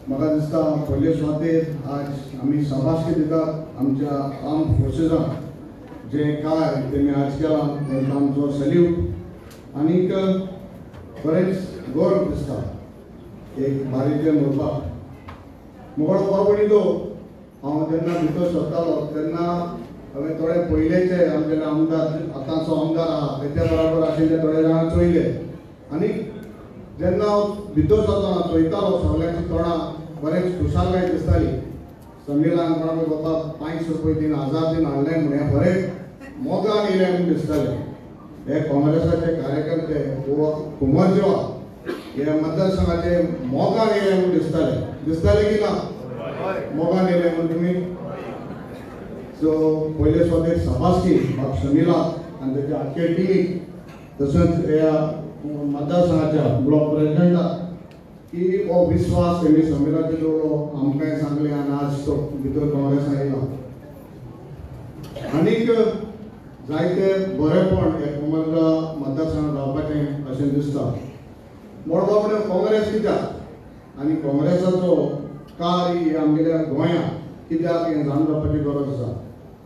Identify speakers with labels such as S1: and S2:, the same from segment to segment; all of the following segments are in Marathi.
S1: म्हाका दिसता पयले सुवातेर आज आमी शाबासकी दितात आमच्या आर्म फोर्सेसांक जे काय तेमी आज केलां तांकां आमचो सॅल्यूट आनीक बरेंच गर्व दिसता एक भारतीय म्हणपाक मोगळो परवणी तो हांव जेन्ना भितर सरतालो तेन्ना हांवें थोडे पयलेचे आमचे आमदार आतांचो आमदार आहा तेच्या बरोबर आशिल्ले थोडे जाणां चोयले आनी जेन्ना हांव भितर सरतना चोयतालो सगळ्यांची तोंडां बरेंच खुशालकाय दिसताली संमेलन कोणाक बाबा 500 रुपया दिन 1000 दिन हाडले म्हण बरें मोगान येयले म्हूण दिसताले हे काँग्रेसाचे कार्यकर्ते वो कुंवरजेवा हे मतदारसंघाचे मोगान येयले म्हूण दिसताले की ना मोगान येयले म्हूण तुमी सो पयले सुवातेर शाबासकी बाब शमिला आनी तेच्या आख्खे टिमीक तशेंच ह्या मतदारसंघाच्या ब्लॉक प्रेसिडेंटाक की हो विश्वास तेमी संमेलनाचेर दवरलो आमकांय सांगलें आनी आज तो भितर काँग्रेसान येयला आनीक जायते बरेपण हे कुंवरजा मतदारसंघात जावपाचें अशें दिसता मोडवा म्हणल्यार काँग्रेस कित्याक आनी काँग्रेसाचो कार्य हे आमगेल्या गोंयांत कित्याक हें जावन जावपाची गरज आसा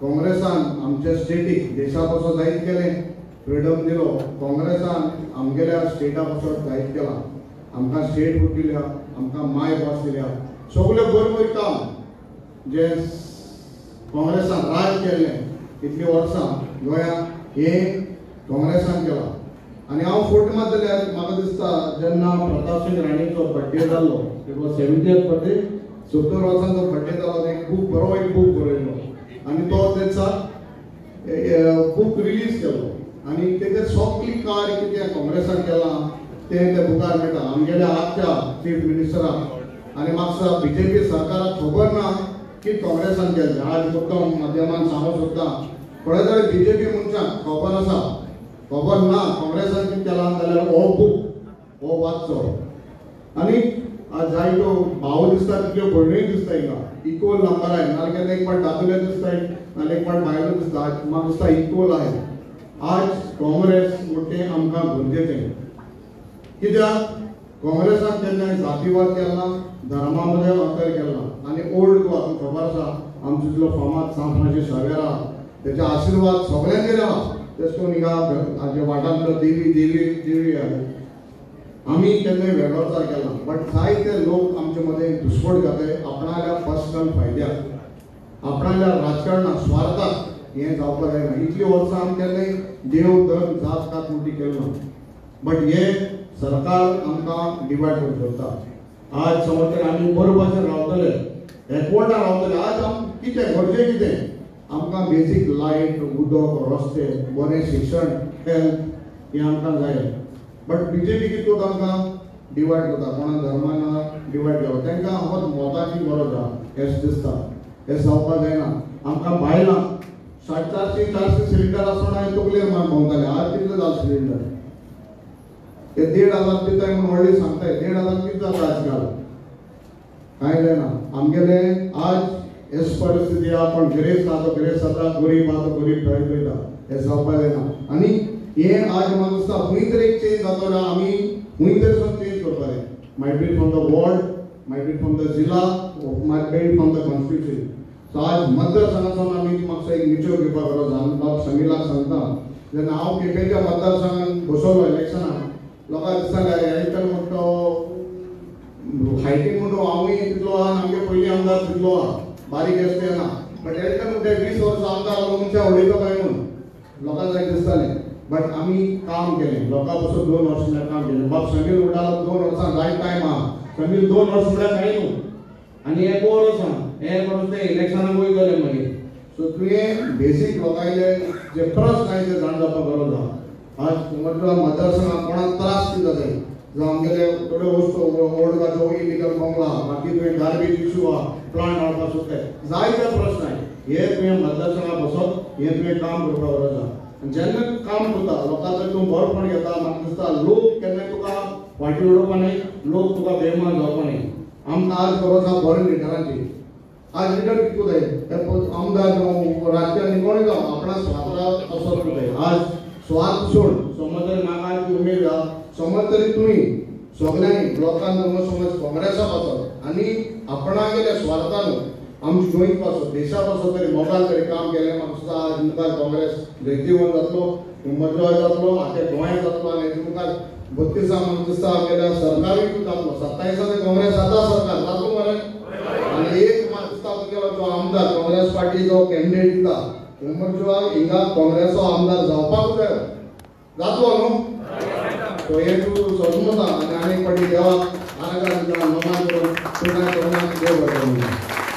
S1: काँग्रेसान आमच्या स्टेटीक देशा पासून जायत केलें फ्रिडम दिलो काँग्रेसान आमगेल्या स्टेटा पासून जायत केलां आमकां स्टेट फूट दिल्या आमकां माय भास दिल्या सगळे बरोबर काम जे काँग्रेसान राज केल्लें इतली वर्सां गोंयांत हें काँग्रेसान केलां आनी हांव फूट मात जाल्यार म्हाका दिसता जेन्ना प्रताप सिंग राणेचो बड्डे जाल्लो इट वॉज 70th बड्डे 70 वर्सांचो बड्डे जालो तें खूब बरो एक बूक बरयलो आनी तो तेचा बूक रिलीज केलो आनी तेजे सगळी कार्य कितें काँग्रेसान केलां तें त्या बुकार मेळटा आमगेल्या आजच्या चीफ मिनिस्टराक आनी म्हाका दिसता बीजेपी सरकाराक खबर ना की काँग्रेसान केल्लें आज मुद्दम माध्यमान सांगूंक सोदता थोडे थोडे बीजेपी मनशांक खबर आसा खबर ना काँग्रेसान कितें केलां जाल्यार हो बूक हो वाचचो आनी आज जायत्यो भाव दिसता तितल्यो भयणूय दिसता हिंगा इक्वल नंबर आहे नाल्यार केन्ना एक पाट दादले दिसताय नाल्यार एक पाट बायलो दिसता म्हाका दिसता इक्वल आहे आज काँग्रेस म्हणटें आमकां गरजेचें कित्याक काँग्रेसान केन्ना जातीवाद केला धर्मा मध्ये अंतर केला आनी ओल्ड गोवा तुमकां खबर आसा आमचो जिल्लो फामाद सांत फ्रांसीस सावेर आहा तेचे आशिर्वाद सगळ्यांचेर आहा तेच करून हिंगा हाजे वाठारांतलो देवी आमी केन्नाय वेगळोचार केला बट जायते लोक आमचे मदें दुस्पट घाताय आपणाल्या पर्सनल फायद्याक आपणाल्या राजकारणाक स्वार्थाक हें जावपाक जायना इतली वर्सां आमी केन्नाय देव धर्म जात कात म्हणटी केलो ना बट हे सरकार आमकां डिवायड करून ठेवता आज समज आमी बरे भाशेन रावतले एकवटान रावतले आज कितें गरजेचें कितें आमकां बेसीक लायट उदक रस्ते बरें शिक्षण हेल्थ हें आमकां जाय बट बीजेपी कितको आमकां डिवायड करता कोणा धर्मान डिवायड केलो तांकां फकत मोताची गरज आहा अशें दिसता हें जावपाक जायना आमकां बायलां 450 सिलिंडर आसतना हांवें तकलेर मारून भोंवताले आज कितले जाल सिलिंडर ते 1,500 दिताय म्हणून व्हडली सांगताय 1,500 कितें जाता आजकाल कांय जायना आमगेले आज एस परिस्थिती आहा पण गिरेस्त आहा तो गिरेस्त जाता गरीब आहा तो गरीब थंय वयता हें जावपाक जायना आनी हें आज म्हाका दिसता खंय तरी एक चेंज जाता जाल्यार आमी खंय तरी सावन चेंज करपाक जाय might be from the ward might be from the जिल्ला might be from the constituency so आज मतदारसंघासून आमी म्हाका एक निचो घेवपाक गरज आहा लोक समिलाक सांगता जेन्ना हांव केपेंच्या मतदारसंघान बसलो इलेक्शनाक लोकांक दिसतालें हें म्हणटा हायटीन म्हणून हांवूय तितलो आहा आमगे पयलीं आमदार तितलो आहा बारीक आसता ना बट एल्टर म्हणटा 20 वर्सां आमदार आलो मनशां उडयतो काय म्हणून लोकांक जाय दिसतालें बट आमी काम केलें लोकां पासून 2 वर्सां म्हणल्यार काम केलें बाब समील उडालो 2 वर्सां जाय टायम आहा समील 2 वर्सां म्हणल्यार कांय न्हू आनी हे 2 वर्सां हे करून ते इलेक्शनाक वयतले मागीर सो तुवें बेसीक लोकांले जे प्रश्न आहाय ते जाण जावपाक गरज आहा आज कुंवरजुवा मतदारसंघात कोणाक त्रास कितें जाताय जावं आमगेले थोड्यो वस्तू ओल्ड गाजो इलिगल बंगला बाकी तुवें गार्बेज इशू आहा प्लांट हाडपाक सोदताय जायते प्रश्न आहाय हे तुवें मतदारसंघात बसत हे तुवें काम करपाक गरज आहा जेन्ना काम करता लोकांचो तूं बरोपण घेता म्हाका दिसता लोक केन्नाय तुका फाटीं उडोवपा न्हय लोक तुका बेमान जावपा न्हय आमकां आज गरज आहा बऱ्या लिडरांची आज लिडर कितको जाय आमदार जावं राजकारणी कोणूय जावं आपणा स्वार्थाक असर जाय आज स्वार्थ सोड समज तरी म्हाका आज उमेद आहा समज तरी तुमी सगळ्यांनी लोकांक समज काँग्रेसाक वचत आनी आपणागेल्या स्वार्थान आमच्या गोंय पासून देशा पासून तरी मोगान तरी काम केलें म्हाका दिसता आज मुखार काँग्रेस जैतीवन जातलो उमरजोय जातलो आख्या गोंयांत जातलो आनी हेतून मुखार 32 म्हाका दिसता आमगेल्या सरकारूय जातलो 27 काँग्रेस जाता सरकार जातलो मरे आनी एक म्हाका दिसता तुगेलो जो आमदार काँग्रेस पार्टीचो कॅन्डिडेट दिता उमरजोय हिंगा काँग्रेसचो आमदार जावपाक जाय जातलो न्हू तो हे तूं समजता आनी आनीक फावटी देवाक आनंदान नमान करून पुन्हा देव बरें